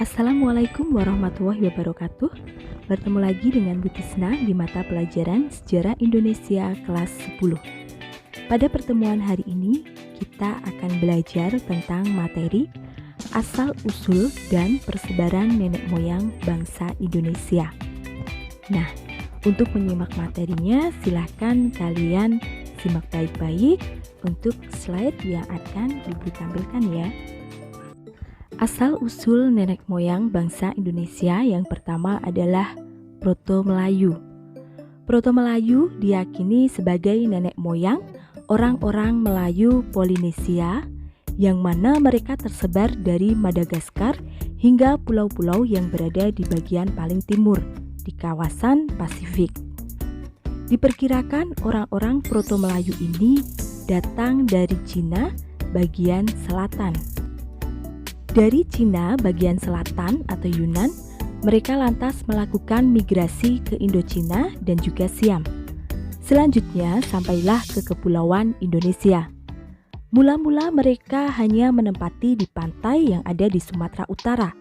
Assalamualaikum warahmatullahi wabarakatuh. Bertemu lagi dengan Bu Tisna di mata pelajaran Sejarah Indonesia kelas 10. Pada pertemuan hari ini, kita akan belajar tentang materi asal-usul dan persebaran nenek moyang bangsa Indonesia. Nah, untuk menyimak materinya, silahkan kalian simak baik-baik untuk slide yang akan Ibu tampilkan ya. Asal-usul nenek moyang bangsa Indonesia yang pertama adalah Proto-Melayu. Proto-Melayu diyakini sebagai nenek moyang orang-orang Melayu Polinesia yang mana mereka tersebar dari Madagaskar hingga pulau-pulau yang berada di bagian paling timur di kawasan Pasifik. Diperkirakan orang-orang Proto-Melayu ini datang dari Cina bagian selatan. Dari Cina bagian selatan atau Yunan, mereka lantas melakukan migrasi ke Indochina dan juga Siam. Selanjutnya sampailah ke Kepulauan Indonesia. Mula-mula mereka hanya menempati di pantai yang ada di Sumatera Utara,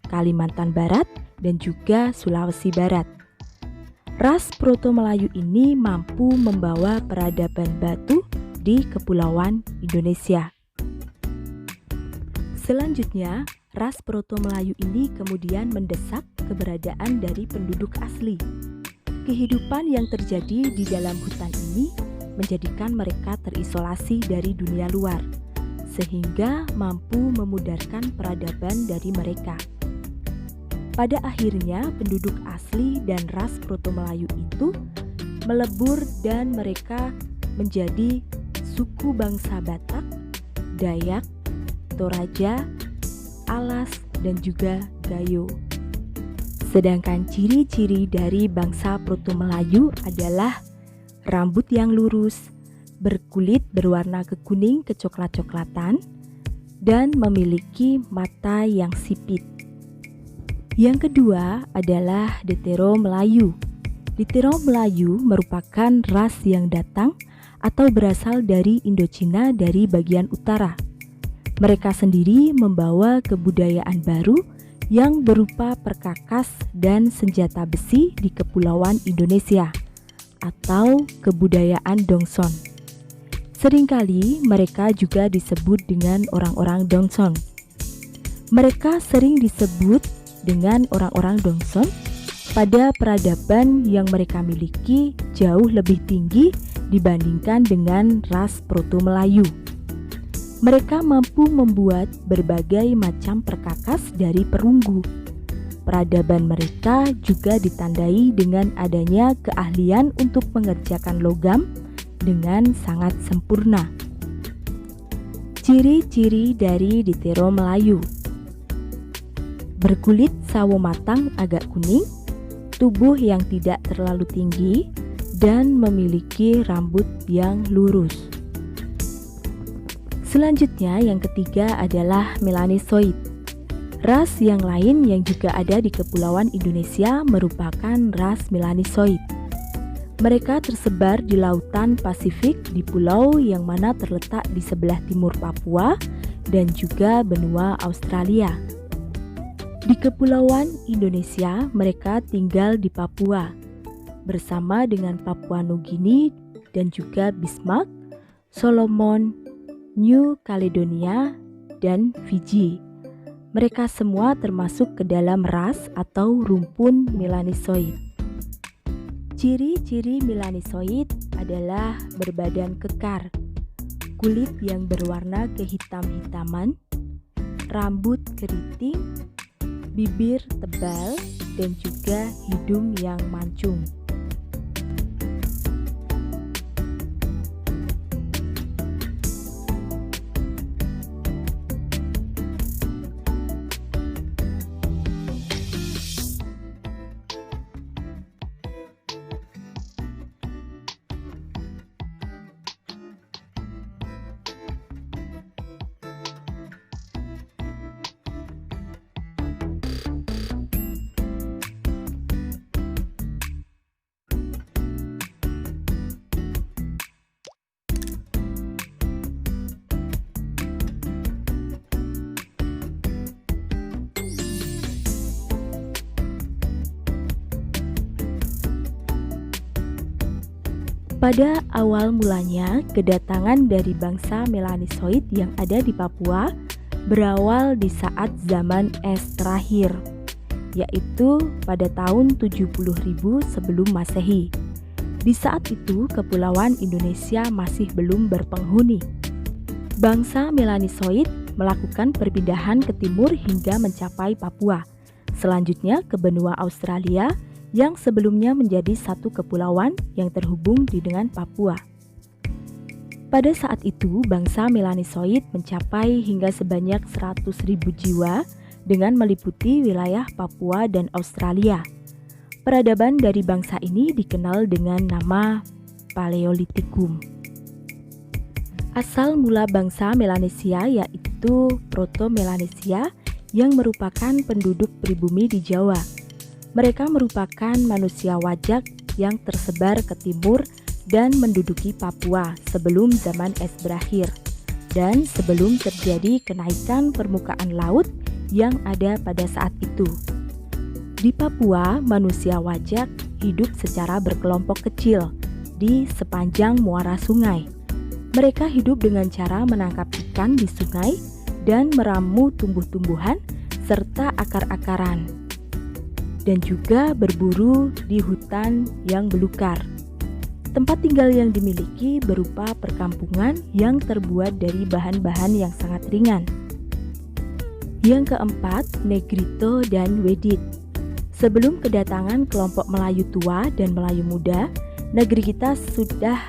Kalimantan Barat, dan juga Sulawesi Barat. Ras Proto-Melayu ini mampu membawa peradaban batu di Kepulauan Indonesia. Selanjutnya, ras Proto-Melayu ini kemudian mendesak keberadaan dari penduduk asli. Kehidupan yang terjadi di dalam hutan ini menjadikan mereka terisolasi dari dunia luar, sehingga mampu memudarkan peradaban dari mereka. Pada akhirnya, penduduk asli dan ras Proto-Melayu itu melebur dan mereka menjadi suku bangsa Batak, Dayak, Toraja, Alas, dan juga Gayo. Sedangkan ciri-ciri dari bangsa Proto-Melayu adalah rambut yang lurus, berkulit berwarna kekuning kecoklat-coklatan, dan memiliki mata yang sipit. Yang kedua adalah Detero Melayu. Detero Melayu merupakan ras yang datang atau berasal dari Indochina dari bagian utara. Mereka sendiri membawa kebudayaan baru yang berupa perkakas dan senjata besi di Kepulauan Indonesia atau kebudayaan Dongson. Seringkali mereka juga disebut dengan orang-orang Dongson. Mereka sering disebut dengan orang-orang Dongson pada peradaban yang mereka miliki jauh lebih tinggi dibandingkan dengan ras Proto-Melayu. Mereka mampu membuat berbagai macam perkakas dari perunggu. Peradaban mereka juga ditandai dengan adanya keahlian untuk mengerjakan logam dengan sangat sempurna. Ciri-ciri dari Detero Melayu: berkulit sawo matang agak kuning, tubuh yang tidak terlalu tinggi, dan memiliki rambut yang lurus. Selanjutnya yang ketiga adalah Melanosoid. Ras yang lain yang juga ada di Kepulauan Indonesia merupakan ras Melanosoid. Mereka tersebar di lautan Pasifik di pulau yang mana terletak di sebelah timur Papua dan juga benua Australia. Di Kepulauan Indonesia mereka tinggal di Papua bersama dengan Papua Nugini dan juga Bismarck, Solomon, New Caledonia, dan Fiji. Mereka semua termasuk ke dalam ras atau rumpun Melanosoid. Ciri-ciri Melanosoid adalah berbadan kekar, kulit yang berwarna kehitam-hitaman, rambut keriting, bibir tebal, dan juga hidung yang mancung. Pada awal mulanya, kedatangan dari bangsa melanisoid yang ada di Papua berawal di saat zaman es terakhir, yaitu pada tahun 70.000 sebelum Masehi. Di saat itu, kepulauan Indonesia masih belum berpenghuni. Bangsa melanisoid melakukan perpindahan ke timur hingga mencapai Papua, selanjutnya ke benua Australia yang sebelumnya menjadi satu kepulauan yang terhubung dengan Papua. Pada saat itu, bangsa melanisoid mencapai hingga sebanyak 100.000 jiwa dengan meliputi wilayah Papua dan Australia. Peradaban dari bangsa ini dikenal dengan nama Paleolitikum. Asal mula bangsa Melanesia yaitu Proto-Melanesia yang merupakan penduduk pribumi di Jawa. Mereka merupakan manusia wajak yang tersebar ke timur dan menduduki Papua sebelum zaman es berakhir dan sebelum terjadi kenaikan permukaan laut yang ada pada saat itu. Di Papua, manusia wajak hidup secara berkelompok kecil di sepanjang muara sungai. Mereka hidup dengan cara menangkap ikan di sungai dan meramu tumbuh-tumbuhan serta akar-akaran, dan juga berburu di hutan yang belukar. Tempat tinggal yang dimiliki berupa perkampungan yang terbuat dari bahan-bahan yang sangat ringan. Yang keempat, Negrito dan Wedit. Sebelum kedatangan kelompok Melayu tua dan Melayu muda, negeri kita sudah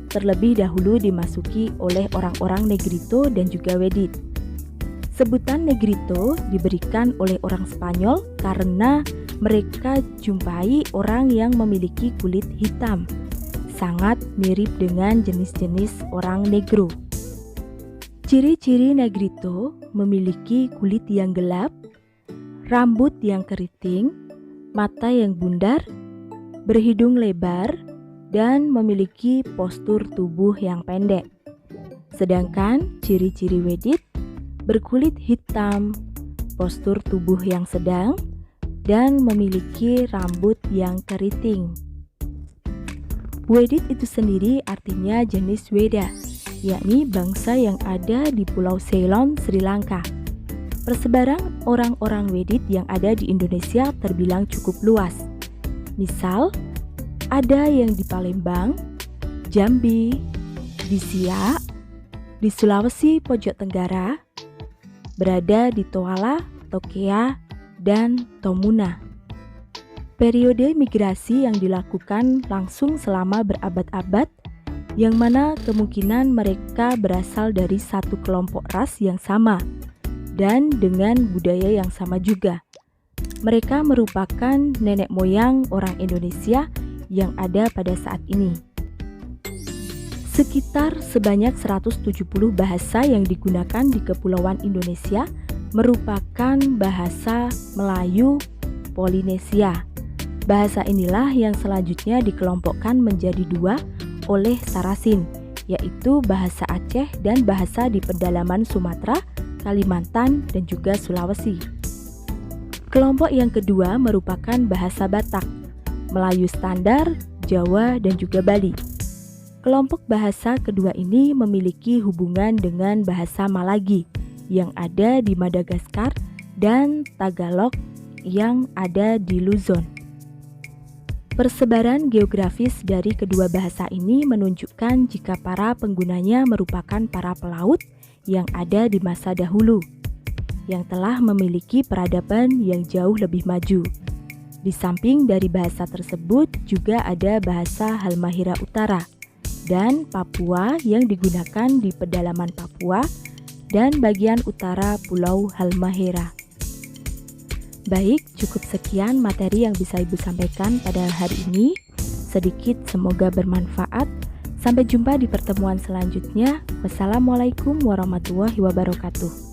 terlebih dahulu dimasuki oleh orang-orang Negrito dan juga Wedit. Sebutan Negrito diberikan oleh orang Spanyol karena mereka jumpai orang yang memiliki kulit hitam, sangat mirip dengan jenis-jenis orang Negro. Ciri-ciri Negrito memiliki kulit yang gelap, rambut yang keriting, mata yang bundar, berhidung lebar, dan memiliki postur tubuh yang pendek. Sedangkan ciri-ciri Wedit berkulit hitam, postur tubuh yang sedang, dan memiliki rambut yang keriting. Wedit itu sendiri artinya jenis Weda, yakni bangsa yang ada di Pulau Ceylon, Sri Lanka. Persebaran orang-orang Wedit yang ada di Indonesia terbilang cukup luas. Misal, ada yang di Palembang, Jambi, di Siak, di Sulawesi Pojok Tenggara, berada di Toala, Tokea, dan Tomuna. Periode migrasi yang dilakukan langsung selama berabad-abad, yang mana kemungkinan mereka berasal dari satu kelompok ras yang sama dan dengan budaya yang sama juga. Mereka merupakan nenek moyang orang Indonesia yang ada pada saat ini. Sekitar sebanyak 170 bahasa yang digunakan di Kepulauan Indonesia merupakan bahasa Melayu Polinesia. Bahasa inilah yang selanjutnya dikelompokkan menjadi dua oleh Sarasin, yaitu bahasa Aceh dan bahasa di pedalaman Sumatera, Kalimantan, dan juga Sulawesi. Kelompok yang kedua merupakan bahasa Batak, Melayu Standar, Jawa, dan juga Bali. Kelompok bahasa kedua ini memiliki hubungan dengan bahasa Malagi yang ada di Madagaskar dan Tagalog yang ada di Luzon. Persebaran geografis dari kedua bahasa ini menunjukkan jika para penggunanya merupakan para pelaut yang ada di masa dahulu, yang telah memiliki peradaban yang jauh lebih maju. Di samping dari bahasa tersebut juga ada bahasa Halmahera Utara dan Papua yang digunakan di pedalaman Papua dan bagian utara Pulau Halmahera. Baik, cukup sekian materi yang bisa Ibu sampaikan pada hari ini. Sedikit, semoga bermanfaat. Sampai jumpa di pertemuan selanjutnya. Wassalamualaikum warahmatullahi wabarakatuh.